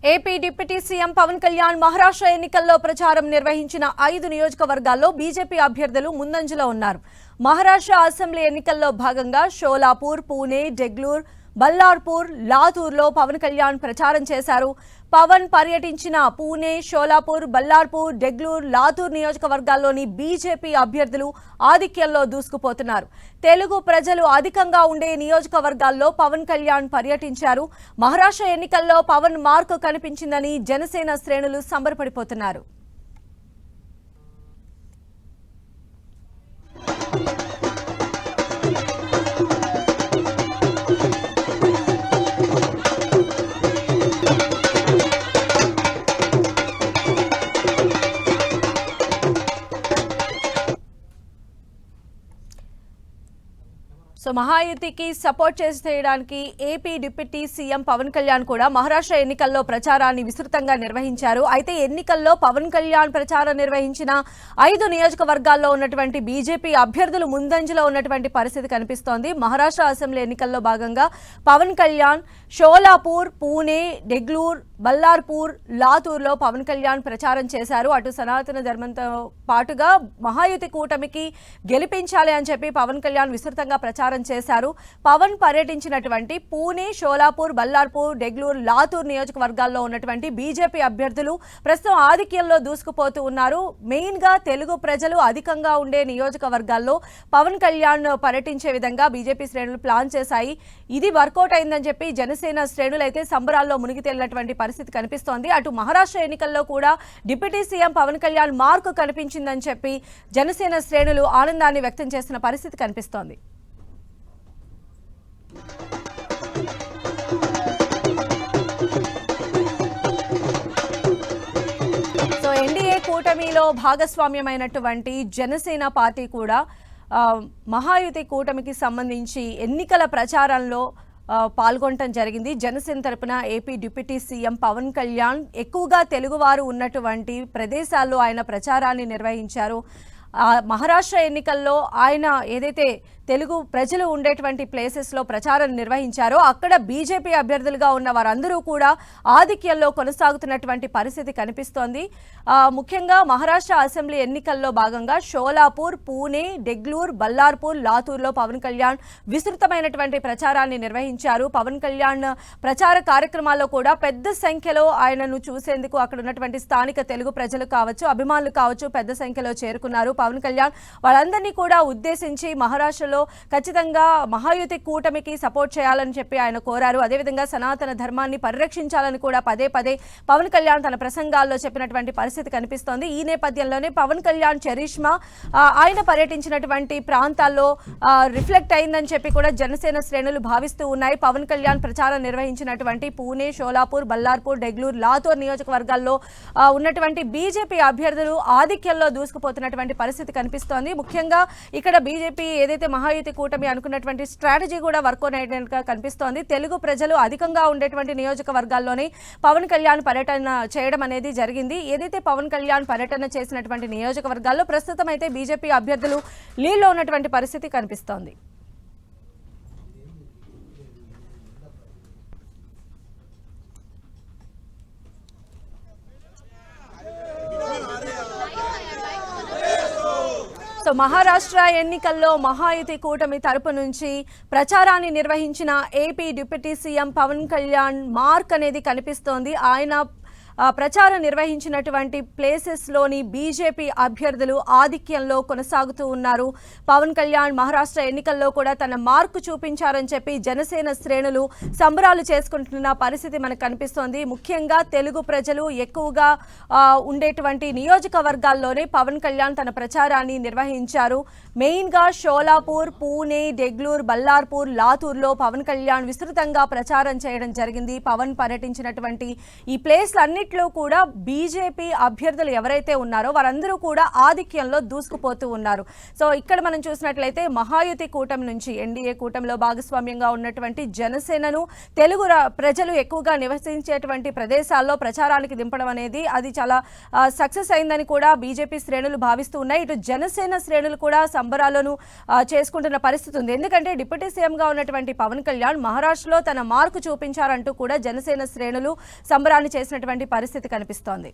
AP deputy CM Pawan Kalyan Maharashtra ఎన్నికల్లో ప్రచారం నిర్వహించిన 5 నియోజకవర్గాల్లో బీజేపీ అభ్యర్థులు ముందంజలో ఉన్నారు. మహారాష్ట్ర అసెంబ్లీ ఎన్నికల్లో భాగంగా షోలాపూర్, పూణే, డెగ్లూర్, బల్లార్పూర్, లాతూర్లో పవన్ కళ్యాణ్ ప్రచారం చేశారు. పవన్ పర్యటించిన పూణే, షోలాపూర్, బల్లార్పూర్, డెగ్లూర్, లాతూర్ నియోజకవర్గాల్లోని బీజేపీ అభ్యర్థులు ఆధిక్యంలో దూసుకుపోతున్నారు. తెలుగు ప్రజలు అధికంగా ఉండే నియోజకవర్గాల్లో పవన్ కళ్యాణ్ పర్యటించారు. మహారాష్ట్ర ఎన్నికల్లో పవన్ మార్కు కనిపించిందని జనసేన శ్రేణులు సంబరపడిపోతున్నారు. మహాయుతికి సపోర్ట్ చేయడానికి AP deputy CM Pawan Kalyan కూడా మహారాష్ట్ర ఎన్నికల్లో ప్రచారాన్ని విస్తృతంగా నిర్వహించారు. అయితే ఎన్నికల్లో పవన్ కళ్యాణ్ ప్రచారం నిర్వహించిన 5 నియోజకవర్గాల్లో ఉన్నటువంటి బీజేపీ అభ్యర్థులు ముందంజలో ఉన్నటువంటి పరిస్థితి కనిపిస్తోంది. మహారాష్ట్ర అసెంబ్లీ ఎన్నికల్లో భాగంగా పవన్ కళ్యాణ్ షోలాపూర్, పూణే, డెగ్లూర్, బల్లార్పూర్, లాతూర్లో పవన్ కళ్యాణ్ ప్రచారం చేశారు. అటు సనాతన ధర్మంతో పాటుగా మహాయుతి కూటమికి గెలిపించాలి అని చెప్పి పవన్ కళ్యాణ్ విస్తృతంగా ప్రచారం చేశారు. పవన్ పర్యటించినటువంటి పూణే, షోలాపూర్, బల్లార్పూర్, డెగ్లూర్, లాతూర్ నియోజకవర్గాల్లో ఉన్నటువంటి బీజేపీ అభ్యర్థులు ప్రస్తుతం ఆధిక్యంలో దూసుకుపోతూ ఉన్నారు. మెయిన్ గా తెలుగు ప్రజలు అధికంగా ఉండే నియోజకవర్గాల్లో పవన్ కళ్యాణ్ పర్యటించే విధంగా బీజేపీ శ్రేణులు ప్లాన్ చేశాయి. ఇది వర్కౌట్ అయిందని చెప్పి జనసేన శ్రేణులు అయితే సంబరాల్లో మునిగి తేలినటువంటి పరిస్థితి కనిపిస్తోంది. అటు మహారాష్ట్ర ఎన్నికల్లో కూడా deputy CM Pawan Kalyan mark కనిపించిందని చెప్పి జనసేన శ్రేణులు ఆనందాన్ని వ్యక్తం చేస్తున్న పరిస్థితి కనిపిస్తోంది. ఎన్డీఏ కూటమిలో భాగస్వామ్యమైనటువంటి జనసేన పార్టీ కూడా మహాయుతి కూటమికి సంబంధించి ఎన్నికల ప్రచారంలో పాల్గొనడం జరిగింది. జనసేన తరపున AP deputy CM Pawan Kalyan ఎక్కువగా తెలుగువారు ఉన్నటువంటి ప్రదేశాల్లో ఆయన ప్రచారాన్ని నిర్వహించారు. మహారాష్ట్ర ఎన్నికల్లో ఆయన ఏదైతే తెలుగు ప్రజలు ఉండేటువంటి ప్లేసెస్లో ప్రచారం నిర్వహించారో అక్కడ బీజేపీ అభ్యర్థులుగా ఉన్న వారందరూ కూడా ఆధిక్యంలో కొనసాగుతున్నటువంటి పరిస్థితి కనిపిస్తోంది. ముఖ్యంగా మహారాష్ట్ర అసెంబ్లీ ఎన్నికల్లో భాగంగా షోలాపూర్, పూణే, డెగ్లూర్, బల్లార్పూర్, లాతూర్లో పవన్ కళ్యాణ్ విస్తృతమైనటువంటి ప్రచారాన్ని నిర్వహించారు. పవన్ కళ్యాణ్ ప్రచార కార్యక్రమాల్లో కూడా పెద్ద సంఖ్యలో ఆయనను చూసేందుకు అక్కడ ఉన్నటువంటి స్థానిక తెలుగు ప్రజలు కావచ్చు, అభిమానులు కావచ్చు పెద్ద సంఖ్యలో చేరుకున్నారు. పవన్ కళ్యాణ్ వాళ్ళందరినీ కూడా ఉద్దేశించి మహారాష్ట్రలో ఖచ్చితంగా మహాయుతి కూటమికి సపోర్ట్ చేయాలని చెప్పి ఆయన కోరారు. అదేవిధంగా సనాతన ధర్మాన్ని పరిరక్షించాలని కూడా పదే పదే పవన్ కళ్యాణ్ తన ప్రసంగాల్లో చెప్పినటువంటి పరిస్థితి కనిపిస్తోంది. ఈ నేపథ్యంలోనే పవన్ కళ్యాణ్ చరిష్మా ఆయన పర్యటించినటువంటి ప్రాంతాల్లో రిఫ్లెక్ట్ అయిందని చెప్పి కూడా జనసేన శ్రేణులు భావిస్తూ ఉన్నాయి. పవన్ కళ్యాణ్ ప్రచారం నిర్వహించినటువంటి పూణే, షోలాపూర్, బల్లార్పూర్, డెగ్లూర్, లాతూర్ నియోజకవర్గాల్లో ఉన్నటువంటి బీజేపీ అభ్యర్థులు ఆధిక్యంలో దూసుకుపోతున్నటువంటి పరిస్థితి కనిపిస్తోంది. ముఖ్యంగా ఇక్కడ బీజేపీ ఏదైతే మహాయుతి కూటమి అనుకున్నటువంటి స్ట్రాటజీ కూడా వర్కౌట్ అయ్యేట్టుగా కనిపిస్తోంది. తెలుగు ప్రజలు అధికంగా ఉండేటువంటి నియోజకవర్గాల్లోనే పవన్ కళ్యాణ్ పర్యటన చేయడం అనేది జరిగింది. ఏదైతే పవన్ కళ్యాణ్ పర్యటన చేసినటువంటి నియోజకవర్గాల్లో ప్రస్తుతం అయితే బీజేపీ అభ్యర్థులు లీడ్లో ఉన్నటువంటి పరిస్థితి కనిపిస్తోంది. మహారాష్ట్ర ఎన్నికల్లో మహాయుతి కూటమి తరపు నుంచి ప్రచారాన్ని నిర్వహించిన AP deputy CM Pawan Kalyan mark అనేది కనిపిస్తోంది. ఆయన ప్రచారం నిర్వహించినటువంటి ప్లేసెస్లోని బీజేపీ అభ్యర్థులు ఆధిక్యంలో కొనసాగుతూ ఉన్నారు. పవన్ కళ్యాణ్ మహారాష్ట్ర ఎన్నికల్లో కూడా తన మార్కు చూపించారని చెప్పి జనసేన శ్రేణులు సంబరాలు చేసుకుంటున్న పరిస్థితి మనకు కనిపిస్తోంది. ముఖ్యంగా తెలుగు ప్రజలు ఎక్కువగా ఉండేటువంటి నియోజకవర్గాల్లోనే పవన్ కళ్యాణ్ తన ప్రచారాన్ని నిర్వహించారు. మెయిన్గా షోలాపూర్, పూణే, డెగ్లూర్, బల్లార్పూర్, లాతూర్లో పవన్ కళ్యాణ్ విస్తృతంగా ప్రచారం చేయడం జరిగింది. పవన్ పర్యటించినటువంటి ఈ ప్లేస్లన్నీ అన్నిట్లో కూడా బీజేపీ అభ్యర్థులు ఎవరైతే ఉన్నారో వారందరూ కూడా ఆధిక్యంలో దూసుకుపోతూ ఉన్నారు. సో ఇక్కడ మనం చూసినట్లయితే మహాయుతి కూటమి నుంచి ఎన్డీఏ కూటమిలో భాగస్వామ్యంగా ఉన్నటువంటి జనసేనను తెలుగు ప్రజలు ఎక్కువగా నివసించేటువంటి ప్రదేశాల్లో ప్రచారానికి దింపడం అనేది అది చాలా సక్సెస్ అయిందని కూడా బీజేపీ శ్రేణులు భావిస్తూ ఉన్నాయి. ఇటు జనసేన శ్రేణులు కూడా సంబరాలను చేసుకుంటున్న పరిస్థితి ఉంది. ఎందుకంటే డిప్యూటీ సీఎంగా ఉన్నటువంటి పవన్ కళ్యాణ్ మహారాష్ట్రలో తన మార్కు చూపించారంటూ కూడా జనసేన శ్రేణులు సంబరాన్ని చేసినటువంటి పరిస్థితి కనిపిస్తోంది.